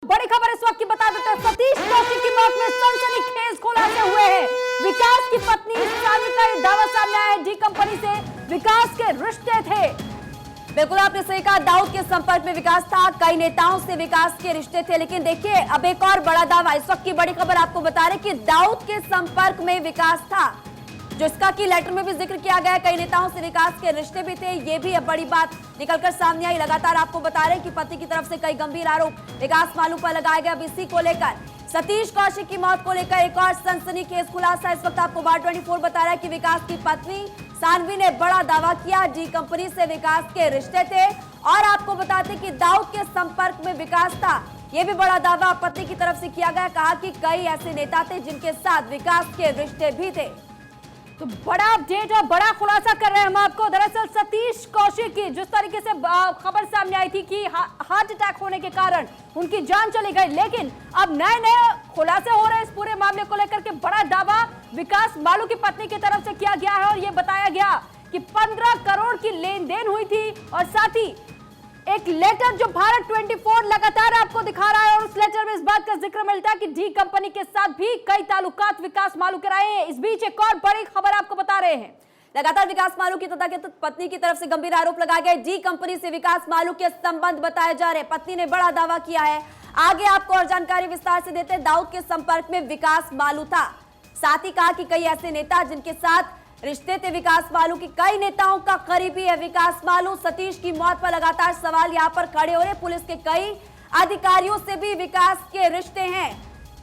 बड़ी खबर इस वक्त की बता देते हैं। सतीश कौशिक की मौत में सनसनीखेज खुलासे हुए हैं। विकास की पत्नी सानवी का ये दावा सामने आया है, डी कंपनी से विकास के रिश्ते थे। बिल्कुल आपने सही कहा, दाऊद के संपर्क में विकास था, कई नेताओं से विकास के रिश्ते थे। लेकिन देखिए अब एक और बड़ा दावा, इस वक्त की बड़ी खबर आपको बता रहे कि दाऊद के संपर्क में विकास था, जिसका कि लेटर में भी जिक्र किया गया। कई नेताओं से विकास के रिश्ते भी थे, ये भी अब बड़ी बात निकलकर सामने आई। लगातार आपको बता रहे हैं कि पति की तरफ से कई गंभीर आरोप विकास मालू पर लगाए गए। अब इसी को लेकर सतीश कौशिक की मौत को लेकर एक और सनसनीखेज खुलासा इस वक्त आपको बार 24 बता रहा है कि विकास की पत्नी सानवी ने बड़ा दावा किया, डी कंपनी से विकास के रिश्ते थे। और आपको बताते कि दाऊद के संपर्क में विकास था, यह भी बड़ा दावा पत्नी की तरफ से किया गया। कहा कि कई ऐसे नेता थे जिनके साथ विकास के रिश्ते भी थे। तो बड़ा अपडेट और बड़ा खुलासा कर रहे हैं हम आपको। दरअसल सतीश कौशिक की जिस तरीके से खबर सामने आई थी कि हार्ट अटैक होने के कारण उनकी जान चली गई, लेकिन अब नए नए खुलासे हो रहे हैं इस पूरे मामले को लेकर के। बड़ा दावा विकास मालू की पत्नी की तरफ से किया गया है और यह बताया गया कि 15 करोड़ की लेन देन हुई थी। और साथ ही एक लेटर जो भारत 24 लगातार आपको दिखा रहा है, और उस लेटर में इस बात का जिक्र मिलता है कि डी कंपनी के साथ भी कई ताल्लुकात विकास मालू के रहे हैं। इस बीच एक और बड़ी खबर आपको बता रहे हैं। लगातार विकास मालू की तथाकथित पत्नी की तरफ से गंभीर आरोप लगाए गए। डी कंपनी से विकास मालू के संबंध बताए जा रहे। पत्नी ने बड़ा दावा किया है। आगे आपको और जानकारी विस्तार से देते हैं। दाऊद के संपर्क में विकास मालू था, साथ ही कहा कि कई ऐसे नेता जिनके साथ रिश्ते थे विकास मालू की, कई नेताओं का करीबी है विकास मालू। सतीश की मौत पर लगातार सवाल यहां पर खड़े हो रहे। पुलिस के कई अधिकारियों से भी विकास के रिश्ते हैं।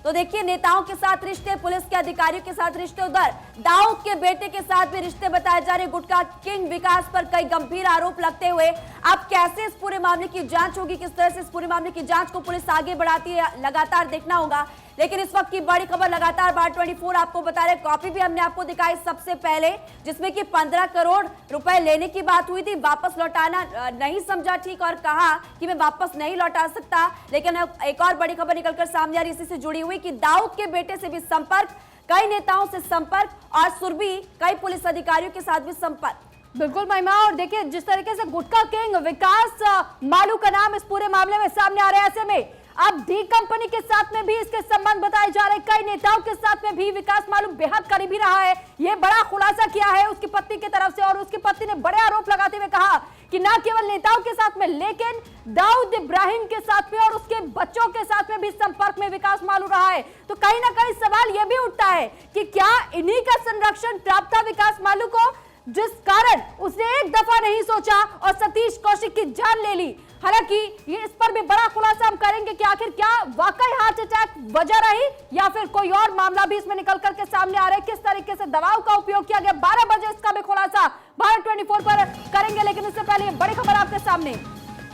तो देखिए नेताओं के साथ रिश्ते, पुलिस के अधिकारियों के साथ रिश्ते, उधर दाऊद के बेटे के साथ भी रिश्ते बताए जा रहे। गुटखा किंग विकास पर कई गंभीर आरोप लगते हुए अब कैसे इस पूरे मामले की जांच होगी, किस तरह से इस पूरे मामले की जांच को पुलिस आगे बढ़ाती है, लगातार देखना होगा। लेकिन इस वक्त की बड़ी खबर लगातार बार 24 आपको बता रहे। कॉपी भी हमने आपको दिखाई सबसे पहले, जिसमें कि 15 करोड़ रुपए लेने की बात हुई थी, वापस लौटाना नहीं समझा ठीक और कहा कि मैं वापस नहीं लौटा सकता। लेकिन एक और बड़ी खबर निकलकर सामने आ रही इसी से जुड़ी हुई कि दाऊद के बेटे से भी संपर्क, कई नेताओं से संपर्क और सुरभि कई पुलिस अधिकारियों के साथ भी संपर्क। बिल्कुल महिमा, और देखिए जिस तरीके से गुटखा किंग विकास मालू का नाम इस पूरे मामले में सामने आ रहा है, ऐसे में अब डी कंपनी के साथ में भी इसके संबंध बताए जा रहे। कई नेताओं के साथ में भी विकास मालू बेहद करीबी रहा है। यह बड़ा खुलासा किया है उसकी पत्नी की तरफ से, और उसकी पत्नी ने बड़े आरोप लगाते हुए कहा कि न केवल नेताओं के साथ में, लेकिन दाऊद इब्राहिम के साथ में और उसके बच्चों के साथ में भी संपर्क में विकास मालू रहा है। तो कहीं ना कहीं सवाल यह भी उठता है कि क्या इन्हीं का संरक्षण प्राप्त था विकास मालू को, जिस कारण उसने एक दफा नहीं सोचा और सतीश कौशिक की जान ले ली। हालांकि ये इस पर भी बड़ा खुलासा हम करेंगे कि आखिर क्या वाकई हार्ट अटैक वजह रही या फिर कोई और मामला भी इसमें निकल करके सामने आ रहा है, किस तरीके से दवाओं का उपयोग किया गया। 12 बजे इसका भी खुलासा भारत 24 पर करेंगे। लेकिन इससे पहले बड़ी खबर आपके सामने,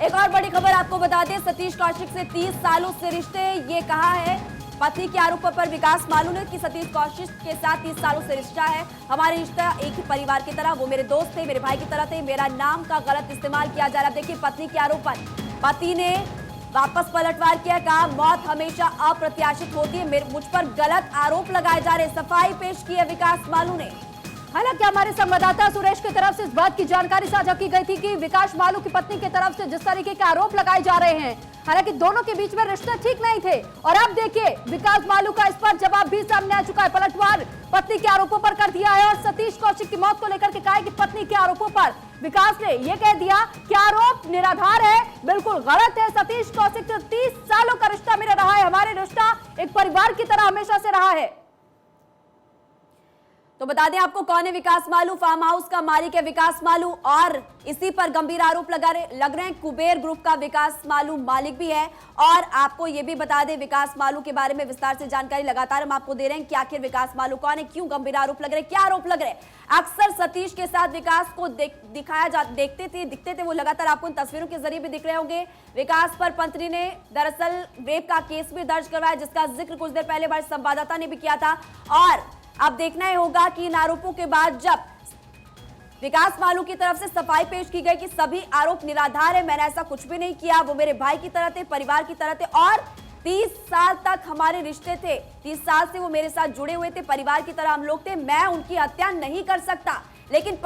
एक और बड़ी खबर आपको बता दें। सतीश कौशिक से 30 सालों से रिश्ते, ये कहा है पति के आरोपों पर विकास मालू ने कि सतीश कौशिक के साथ 30 सालों से रिश्ता है, हमारे रिश्ता एक ही परिवार की तरह, वो मेरे दोस्त थे, मेरे भाई की तरह थे, मेरा नाम का गलत इस्तेमाल किया जा रहा। देखिए पत्नी के आरोप पर पति ने वापस पलटवार किया, कहा मौत हमेशा अप्रत्याशित होती है, मुझ पर गलत आरोप लगाए जा रहे। सफाई पेश की है विकास मालू ने। हालांकि हमारे संवाददाता सुरेश की तरफ से इस बात की जानकारी साझा की गई थी कि विकास मालू की पत्नी की तरफ से जिस तरीके के आरोप लगाए जा रहे हैं, हालांकि दोनों के बीच में रिश्ते ठीक नहीं थे। और अब देखिए विकास मालू का इस पर जवाब भी सामने आ चुका है। पलटवार पत्नी के आरोपों पर कर दिया है और सतीश कौशिक की मौत को लेकर के कहा है कि पत्नी के आरोपों पर विकास ने यह कह दिया कि आरोप निराधार है, बिल्कुल गलत है। सतीश कौशिक से 30 सालों का रिश्ता मेरा रहा है, हमारे रिश्ता एक परिवार की तरह हमेशा से रहा है। तो बता दें आपको कौन है विकास मालू, फार्म हाउस का मालिक है विकास मालू, और इसी पर गंभीर आरोप लग रहे हैं। कुबेर ग्रुप का विकास मालू मालिक भी है। और आपको यह भी बता दें विकास मालू के बारे में विस्तार से जानकारी लगातार हम आपको दे रहे हैं कि आखिर विकास मालू कौन है, क्यों गंभीर आरोप लग रहे, क्या आरोप लग रहे। अक्सर सतीश के साथ विकास को दिखते थे वो, लगातार आपको इन तस्वीरों के जरिए भी दिख रहे होंगे। विकास पर पत्नी ने दरअसल रेप का केस भी दर्ज करवाया, जिसका जिक्र कुछ देर पहले हमारे संवाददाता ने भी किया था। और अब देखना ही होगा कि इन आरोपों के बाद जब विकास मालू की तरफ से सफाई पेश की गई कि सभी आरोप निराधार है, मैंने ऐसा कुछ भी नहीं किया, वो मेरे भाई की तरह थे, परिवार की तरह थे, और 30 साल तक हमारे रिश्ते थे, 30 साल से वो मेरे साथ जुड़े हुए थे, परिवार की तरह हम लोग थे, मैं उनकी हत्या नहीं कर सकता। लेकिन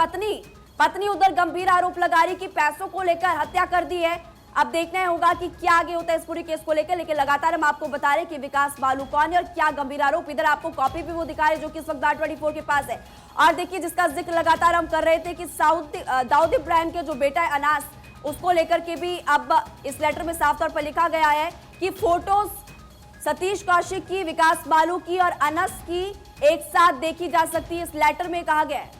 पत्नी उधर गंभीर आरोप लगा रही कि पैसों को लेकर हत्या कर दी है। अब देखना होगा कि क्या आगे होता है इस पूरे केस को लेकर। लेकिन लगातार हम आपको बता रहे हैं कि विकास बालू कौन है और क्या गंभीर आरोप। इधर आपको कॉपी भी वो दिखा रहे जो कि इस वक्त R24 के पास है। और देखिए, जिसका जिक्र लगातार हम कर रहे थे कि दाऊद इब्राहिम के जो बेटा है अनास, उसको लेकर के भी अब इस लेटर में साफ तौर पर लिखा गया है कि फोटोज सतीश कौशिक की, विकास बालू की और अनस की एक साथ देखी जा सकती है, इस लेटर में कहा गया है।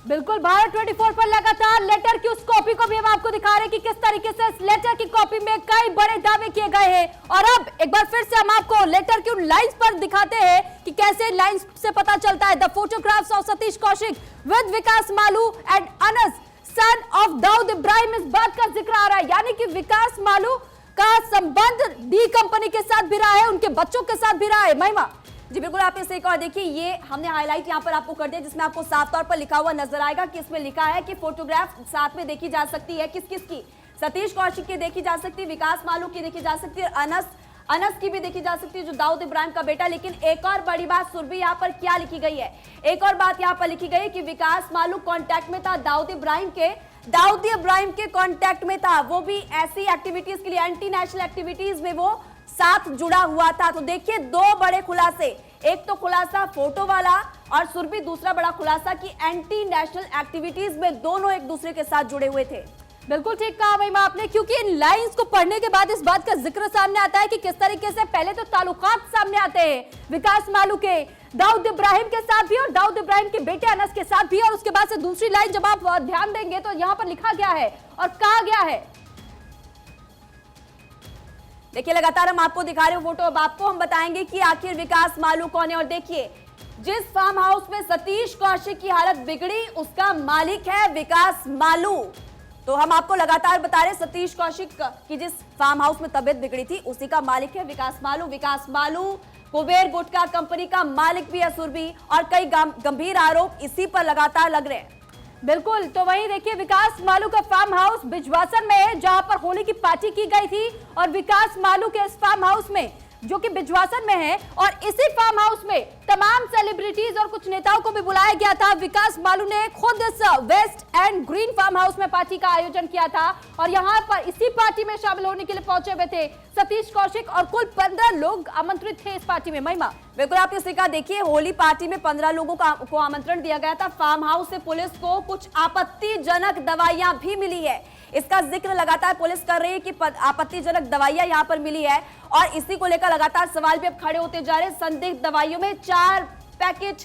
बिल्कुल, भारत24 पर लगातार लेटर की उस कॉपी को भी हम आपको दिखा रहे हैं कि किस तरीके से इस लेटर की कॉपी में कई बड़े दावे किए गए हैं। और अब एक बार फिर से हम आपको लेटर की उन लाइंस पर दिखाते हैं कि कैसे लाइंस से पता चलता है। The photographs of Satish Kaushik with Vikas Malu and Anas son of Dawood Ibrahim, इस बात का जिक्र आ रहा है, यानी कि विकास मालू का संबंध डी कंपनी के साथ भी रहा है, उनके बच्चों के साथ भी रहा है। महिमा जी बिल्कुल, आप इसे एक और देखिए, ये हमने हाईलाइट यहाँ पर आपको कर दिया जिसमें आपको साफ तौर पर लिखा हुआ नजर आएगा कि इसमें लिखा है कि फोटोग्राफ साथ में देखी जा सकती है। किस किस की? सतीश कौशिक की देखी जा सकती है, विकास मालू की देखी जा सकती है, अनस की भी देखी जा सकती है जो दाऊद इब्राहिम का बेटा। लेकिन एक और बड़ी बात सुरभि यहाँ पर क्या लिखी गई है, एक और बात यहाँ पर लिखी गई है कि विकास मालू कॉन्टैक्ट में था दाऊद इब्राहिम के कॉन्टैक्ट में था, वो भी ऐसी एक्टिविटीज के लिए, एंटी नेशनल एक्टिविटीज में वो साथ जुड़ा हुआ था। तो देखिए, दो बड़े खुलासे, एक तो खुलासा फोटो वाला और सुरभि दूसरा बड़ा खुलासा कि एंटी नेशनल एक्टिविटीज में दोनों एक दूसरे के साथ जुड़े हुए थे। बिल्कुल ठीक कहा महिमा आपने, क्योंकि इन लाइंस को पढ़ने के बाद इस बात का जिक्र सामने आता है कि किस तरीके से पहले तो ताल्लुकात सामने आते हैं विकास मालू के दाऊद इब्राहिम के साथ भी और दाऊद इब्राहिम के बेटे अनस के साथ भी। और उसके बाद से दूसरी लाइन जब आप ध्यान देंगे तो यहाँ पर लिखा गया है और कहा गया है, देखिए लगातार हम आपको दिखा रहे हो फोटो, अब आपको हम बताएंगे कि आखिर विकास मालू कौन है। और देखिए, जिस फार्म हाउस में सतीश कौशिक की हालत बिगड़ी उसका मालिक है विकास मालू। तो हम आपको लगातार बता रहे, सतीश कौशिक की जिस फार्म हाउस में तबीयत बिगड़ी थी उसी का मालिक है विकास मालू। विकास मालू कुबेर गुटखा कंपनी का मालिक भी है सुरभि, और कई गंभीर आरोप इसी पर लगातार लग रहे हैं। बिल्कुल, तो वहीं देखिए, विकास मालू का फार्म हाउस बिजवासन में है जहां पर होली की पार्टी की गई थी। और विकास मालू के इस फार्म हाउस में जो कि बिजवासन में है, और इसी फार्म हाउस में तमाम सेलिब्रिटीज और कुछ नेताओं को भी बुलाया गया था। विकास मालू ने खुद इस west end green farm house में पार्टी का आयोजन किया था और यहाँ पर इसी पार्टी में शामिल होने के लिए पहुंचे हुए थे सतीश कौशिक, और कुल 15 लोग आमंत्रित थे इस पार्टी में। महिमा बिल्कुल, आप इस का देखिए, होली पार्टी में 15 लोगों को आमंत्रण दिया गया था। फार्म हाउस से पुलिस को कुछ आपत्तिजनक दवाइयां भी मिली है, इसका जिक्र लगातार पुलिस कर रही है कि आपत्तिजनक दवाइयां यहां पर मिली है। और इसी को लेकर लगातार सवाल भी अब खड़े होते जा रहे हैं। संदिग्ध दवाइयों में 4 पैकेट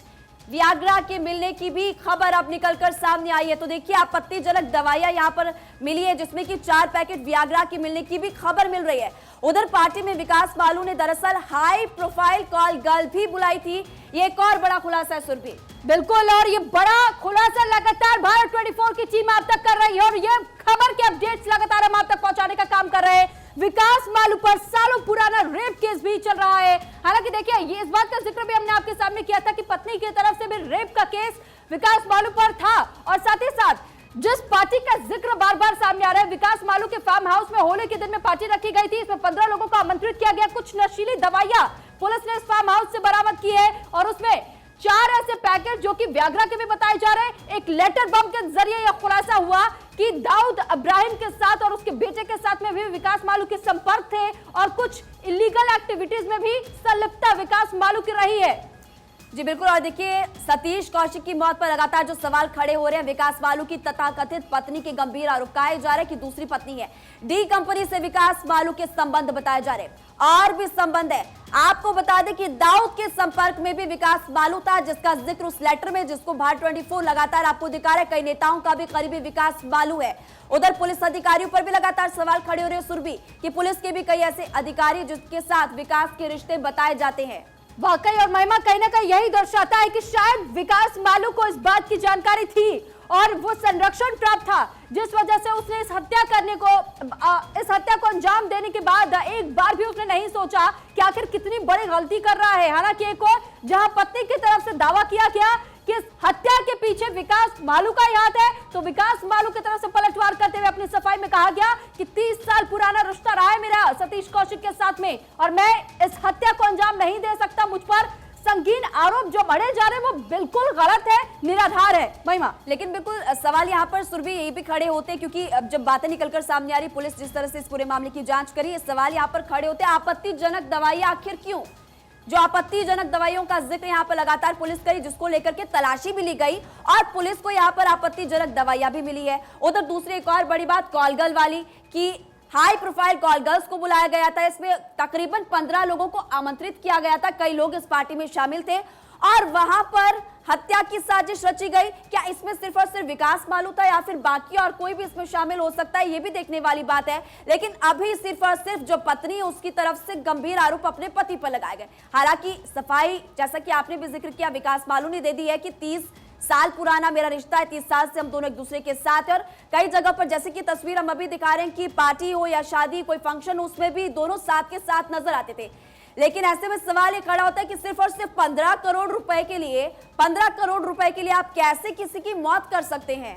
वियाग्रा के मिलने की भी खबर अब निकलकर सामने आई है। तो देखिए, आपत्तिजनक दवाइयां यहां पर मिली है जिसमें कि 4 पैकेट वियाग्रा के मिलने की भी खबर मिल रही है। उधर पार्टी में विकास मालू ने दरअसल हाई प्रोफाइल कॉल गर्ल भी बुलाई थी, ये एक और बड़ा खुलासा है सुरभि। बिल्कुल, और ये बड़ा खुलासा लगातार भारत24 की टीम आप तक कर रही है और ये खबर के अपडेट्स लगातार हम आप तक पहुंचाने का काम कर रहे हैं। विकास मालू पर सालों पुराना रेप केस भी चल रहा है। हालांकि देखिए, ये इस बात का जिक्र भी हमने आपके सामने किया था कि पत्नी की तरफ से भी रेप का केस विकास मालू पर था। और साथ ही साथ जिस पार्टी का जिक्र बार बार सामने आ रहा है, विकास मालू के फार्म हाउस में होली के दिन में पार्टी रखी गई थी, इसमें 15 लोगों को आमंत्रित किया गया। कुछ नशीली दवाइयां पुलिस ने इस फार्म हाउस से बरामद की है और उसमें 4 ऐसे पैकेट जो कि व्याग्रा के भी बताए जा रहे हैं। एक लेटर बम के जरिए यह खुलासा हुआ कि दाऊद इब्राहिम के साथ और उसके बेटे के साथ में भी विकास मालू के संपर्क थे और कुछ इलीगल एक्टिविटीज में भी संलिप्तता विकास मालू की रही है। जी बिल्कुल, और देखिए, सतीश कौशिक की मौत पर लगातार जो सवाल खड़े हो रहे हैं, विकास मालू की तथाकथित पत्नी के गंभीर आरोप कहे जा रहे हैं कि दूसरी पत्नी है, डी कंपनी से विकास मालू के संबंध बताए जा रहे हैं। और भी संबंध है, आपको बता दें कि दाऊद के संपर्क में भी विकास मालू था, जिसका जिक्र उस लेटर में, जिसको भारत24 लगातार आपको दिखा रहे, कई नेताओं का भी करीबी विकास मालू है। उधर पुलिस अधिकारियों पर भी लगातार सवाल खड़े हो रहे हैं सुरभि कि पुलिस के भी कई ऐसे अधिकारी जिसके साथ विकास के रिश्ते बताए जाते हैं। वाकई, और महिमा कहीं ना कहीं यही दर्शाता है कि शायद विकास मालू को इस बात की जानकारी थी और वो संरक्षण प्राप्त था, जिस वजह से उसने इस हत्या को अंजाम देने के बाद एक बार भी उसने नहीं सोचा कि आखिर कितनी बड़ी गलती कर रहा है। हालांकि एक और जहां पत्नी की तरफ से दावा किया गया कि इस हत्या के पीछे विकास मालू का ही हाथ है, तो विकास मालू की तरफ से पलटवार करते हुए अपनी सफाई में कहा गया कि 30 साल पुराना रिश्ता रहा है मेरा सतीश कौशिक के साथ में और मैं इस हत्या को अंजाम नहीं दे सकता, मुझ पर संगीन आरोप जो मढ़े जा रहे हैं वो बिल्कुल गलत है, निराधार है महिमा। लेकिन बिल्कुल सवाल यहाँ पर सुरभि यही भी खड़े होते हैं, क्योंकि अब जब बातें निकलकर सामने आ रही, पुलिस जिस तरह से इस पूरे मामले की जांच करी, सवाल यहाँ पर खड़े होते हैं आपत्तिजनक दवाइयां आखिर क्यों? जो आपत्तिजनक दवाइयों का जिक्र यहाँ पर लगातार पुलिस करी, जिसको लेकर के तलाशी भी ली गई और पुलिस को यहाँ पर आपत्तिजनक दवाइयां भी मिली है। उधर दूसरी एक और बड़ी बात कॉलगर्ल वाली कि हाई प्रोफाइल कॉल गर्ल्स को बुलाया गया था, इसमें तकरीबन 15 लोगों को आमंत्रित किया गया था, कई लोग इस पार्टी में शामिल थे और वहां पर हत्या की साजिश रची गई। क्या इसमें सिर्फ और सिर्फ विकास मालू था या फिर बाकी और कोई भी इसमें शामिल हो सकता है, ये भी देखने वाली बात है। लेकिन अभी सिर्फ और सिर्फ जो पत्नी है उसकी तरफ से गंभीर आरोप अपने पति पर लगाए गए। हालांकि सफाई, जैसा कि आपने भी जिक्र किया, विकास मालू ने दे दी है कि 30 साल पुराना मेरा रिश्ता है, 30 साल से हम दोनों एक दूसरे के साथ हैं और कई जगह पर जैसे कि तस्वीर हम अभी दिखा रहे हैं कि पार्टी हो या शादी, कोई फंक्शन हो, उसमें भी दोनों साथ के साथ नजर आते थे। लेकिन ऐसे में सवाल ये खड़ा होता है कि सिर्फ और सिर्फ 15 करोड़ रुपए के लिए, 15 करोड़ रुपए के लिए आप कैसे किसी की मौत कर सकते हैं?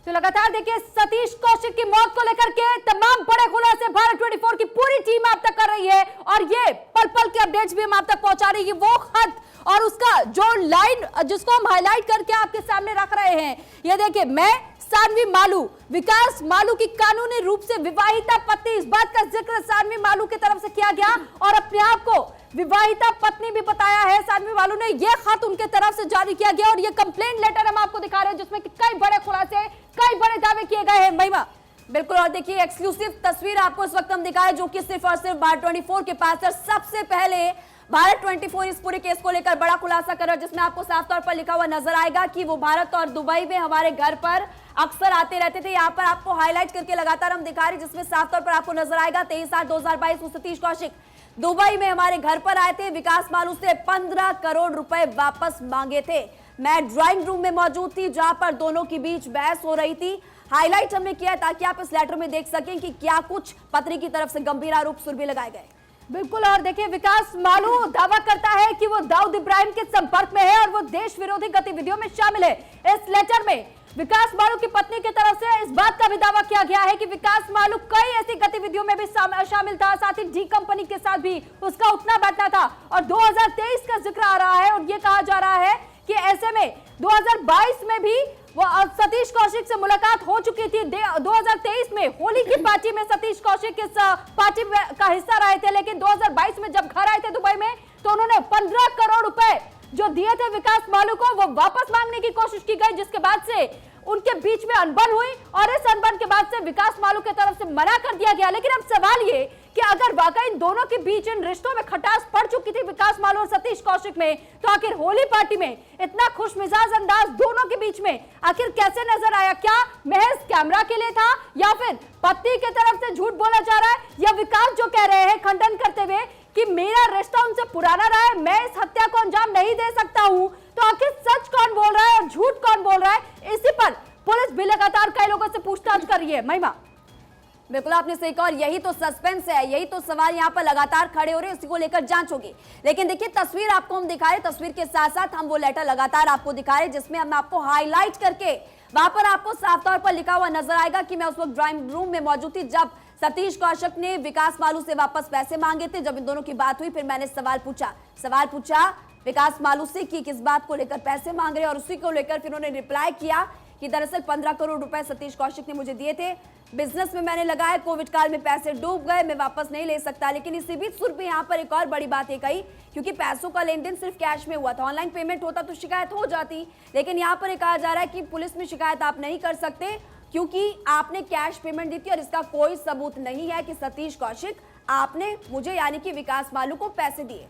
तो लगातार देखिए सतीश कौशिक की मौत को लेकर के तमाम बड़े खुलासे भारत 24 की पूरी टीम आप तक कर रही है और ये पल पल के अपडेट्स भी हम आप तक पहुंचा रही है। वो खत और उसका जो लाइन जिसको हम हाईलाइट करके आपके सामने रख रहे हैं, ये देखिए, मैं सानवी मालू, विकास मालू की कानूनी रूप से विवाहिता पत्नी, इस बात का जिक्र सानवी मालू की तरफ से किया गया और अपने आप को विवाहिता पत्नी भी बताया है सानवी मालू ने। यह खत उनके तरफ से जारी किया गया और यह कंप्लेंट लेटर हम आपको दिखा रहे हैं जिसमें कि कई बड़े खुलासे, कई बड़े दावे किए गए हैं महिमा। बिल्कुल, और देखिए एक्सक्लूसिव तस्वीर आपको इस वक्त हम दिखाएं जो कि सिर्फ और सिर्फ भारत 24 के पास है। सबसे पहले भारत 24 इस पूरे केस को लेकर बड़ा खुलासा कर रहा है, जिसमें आपको साफ तौर पर लिखा हुआ नजर आएगा कि वो भारत और दुबई में हमारे घर पर अक्सर आते रहते थे। यहाँ पर आपको हाईलाइट करके लगातार हम दिखा रहे हैं, जिसमें साफ तौर पर आपको नजर आएगा 23/8/2022 सतीश कौशिक दुबई में हमारे घर पर आए थे, विकास मालू से 15 करोड़ रुपए वापस मांगे थे। मैं ड्राइंग रूम में मौजूद थी जहां पर दोनों के बीच बहस हो रही थी। हाईलाइट हमने किया ताकि आप इस लेटर में देख सकें कि क्या कुछ पत्नी की तरफ से गंभीर आरोप सुरभि लगाए गए। बिल्कुल, और देखिए विकास मालू दावा करता है कि वो दाऊद इब्राहिम के संपर्क में है और वो देश विरोधी गतिविधियों में शामिल है। इस लेटर में विकास मालू की पत्नी की तरफ से इस बात का भी दावा किया गया है कि विकास मालू कई ऐसी गतिविधियों में भी शामिल था, साथ ही डी कंपनी के साथ भी उसका उठना बैठना था और 2023 का जिक्र आ रहा है और ये कहा जा रहा है कि ऐसे में 2022 में भी वो सतीश कौशिक से मुलाकात हो चुकी थी। 2023 में होली की पार्टी में सतीश कौशिक इस पार्टी का हिस्सा रहे थे, लेकिन 2022 में जब घर आए थे दुबई में तो उन्होंने 15 करोड़ रुपए जो दिए थे विकास मालू को वो वापस मांगने की कोशिश की गई, जिसके बाद से उनके बीच में अनबन हुई और इस अनबन के बाद से विकास मालू की तरफ से मना कर दिया गया। लेकिन अब सवाल ये कि अगर वाकई इन दोनों के बीच इन रिश्तों में खटास पड़ चुकी थी विकास मालू और सतीश कौशिक में, तो आखिर होली पार्टी में इतना खुशमिजाज अंदाज दोनों के बीच में आखिर कैसे नजर आया? क्या महज कैमरा के लिए था या फिर पति की तरफ से झूठ बोला जा रहा है, या विकास जो कह रहे हैं खंडन करते हुए कि मेरा रिश्ता उनसे पुराना रहा है, मैं इस हत्या को अंजाम नहीं दे सकता हूं, तो आखिर सच कौन बोल रहा है और झूठ कौन बोल रहा है? इसी पर पुलिस भी लगातार कई लोगों से पूछताछ कर रही है महिमा। बिल्कुल आपने सही कहा और यही तो सस्पेंस है, यही तो सवाल यहाँ पर लगातार खड़े हो रहे हैं, इसी को लेकर जांच होगी। लेकिन देखिए तस्वीर आपको हम दिखा रहे, तस्वीर के साथ साथ हम वो लेटर लगातार आपको दिखा रहे जिसमें हम आपको हाईलाइट करके वहां पर आपको साफ तौर पर लिखा हुआ नजर आएगा कि मैं उस वक्त ड्राइंग रूम में मौजूद थी जब सतीश कौशिक ने विकास मालू से वापस पैसे मांगे थे। जब इन दोनों की बात हुई फिर मैंने सवाल पूछा विकास मालू से कि किस बात को लेकर पैसे मांग रहे हैं और उसी को लेकर फिर उन्होंने रिप्लाई किया कि दरअसल 15 करोड़ रुपए सतीश कौशिक ने मुझे दिए थे, बिजनेस में मैंने लगाया, कोविड काल में पैसे डूब गए, मैं वापस नहीं ले सकता। लेकिन इसी बीच सुरभि यहाँ पर एक और बड़ी बात ये कही, क्योंकि पैसों का लेन देन सिर्फ कैश में हुआ था, ऑनलाइन पेमेंट होता तो शिकायत हो जाती, लेकिन यहाँ पर कहा जा रहा है कि पुलिस में शिकायत आप नहीं कर सकते क्योंकि आपने कैश पेमेंट दी थी और इसका कोई सबूत नहीं है कि सतीश कौशिक आपने मुझे यानी कि विकास मालू को पैसे दिए।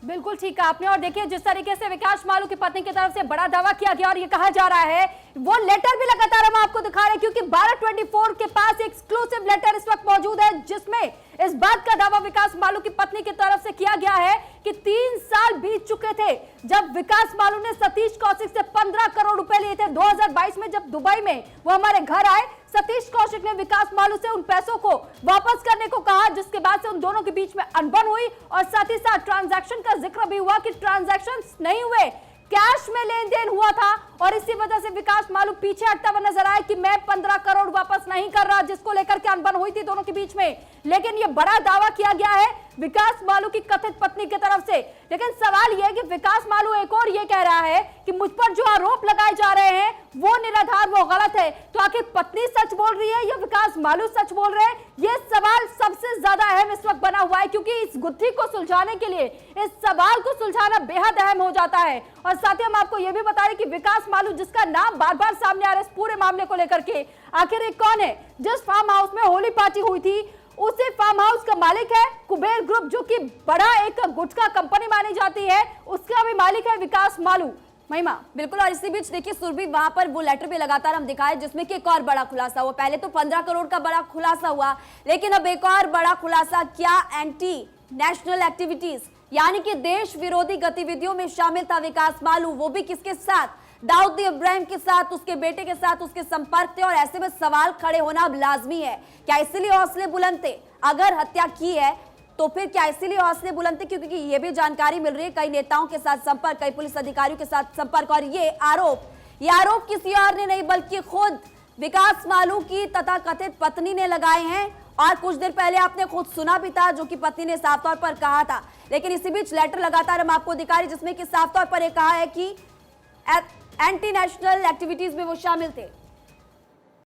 बिल्कुल ठीक है आपने, और देखिए जिस तरीके से विकास मालू की पत्नी की तरफ से बड़ा दावा किया गया और ये कहा जा रहा है, वो लेटर भी लगातार हम आपको दिखा रहे हैं क्योंकि भारत 24 के पास एक्सक्लूसिव लेटर इस वक्त मौजूद है जिसमें इस बात का दावा विकास मालू की पत्नी की तरफ से किया गया है कि 3 साल बीत चुके थे जब विकास मालू ने सतीश कौशिक से 15 करोड़ रुपए लिए थे। 2022 में जब दुबई में वो हमारे घर आए, सतीश कौशिक ने विकास मालू से उन पैसों को वापस करने को कहा, जिसके बाद से उन दोनों के बीच में अनबन हुई और साथ ही साथ ट्रांजैक्शन का जिक्र भी हुआ कि ट्रांजैक्शंस नहीं हुए, कैश में लेन देन हुआ था और इसी वजह से विकास मालू पीछे हटता हुआ नजर आया कि मैं 15 करोड़ वापस नहीं कर रहा, जिसको लेकर के अनबन हुई थी दोनों के बीच में। लेकिन ये बड़ा दावा किया गया है विकास मालू की कथित पत्नी की तरफ से। लेकिन सवाल यह है कि विकास मालू एक और ये कह रहा है कि मुझ पर जो आरोप लगाए जा रहे हैं वो निराधार, वो गलत है। तो आखिर पत्नी सच बोल रही है या विकास मालू सच बोल रहे हैं, ये सवाल सबसे ज्यादा अहम इस वक्त बना हुआ है, क्योंकि इस गुत्थी को सुलझाने के लिए इस सवाल को सुलझाना बेहद अहम हो जाता है। और साथ ही हम आपको यह भी बता रहे कि विकास मालू, जिसका नाम बार बार सामने आ रहा है इस पूरे मामले को लेकर के, आखिर ये कौन है? जिस फार्म हाउस में होली पार्टी हुई थी उसी फार्म हाउस का मालिक है कुबेर ग्रुप, जो कि बड़ा एक गुटखा कंपनी मानी जाती है, उसका भी मालिक है विकास मालू। महिमा, बिल्कुल। और इसी बीच देखिए सुरभि, वहां पर वो लेटर भी लगातार हम दिखाए जिसमें कि एक और बड़ा खुलासा हुआ। पहले तो 15 करोड़ का बड़ा खुलासा हुआ, लेकिन अब एक और बड़ा खुलासा क्या? एंटी नेशनल एक्टिविटीज, यानी कि देश विरोधी गतिविधियों में शामिल था विकास मालू। वो भी किसके साथ? दाऊद इब्राहिम के साथ, उसके बेटे के साथ उसके संपर्क थे। और ऐसे में सवाल खड़े होना अब लाजमी है, क्या इसीलिए हौसले बुलंद थे? अगर हत्या की है तो फिर क्या इसीलिए हौसले बुलंद थे? क्योंकि ये भी जानकारी मिल रही है कई नेताओं के साथ संपर्क, कई पुलिस अधिकारियों के साथ संपर्क। और ये आरोप किसी और ने नहीं बल्कि खुद विकास मालू की तथाकथित पत्नी ने लगाए हैं। और कुछ देर पहले आपने खुद सुना भी था जो कि पत्नी ने साफ तौर पर कहा था। लेकिन इसी बीच लेटर लगातार हम आपको दिखा रहे जिसमें कि साफ तौर पर यह कहा है कि एंटी नेशनल एक्टिविटीज में वो शामिल थे।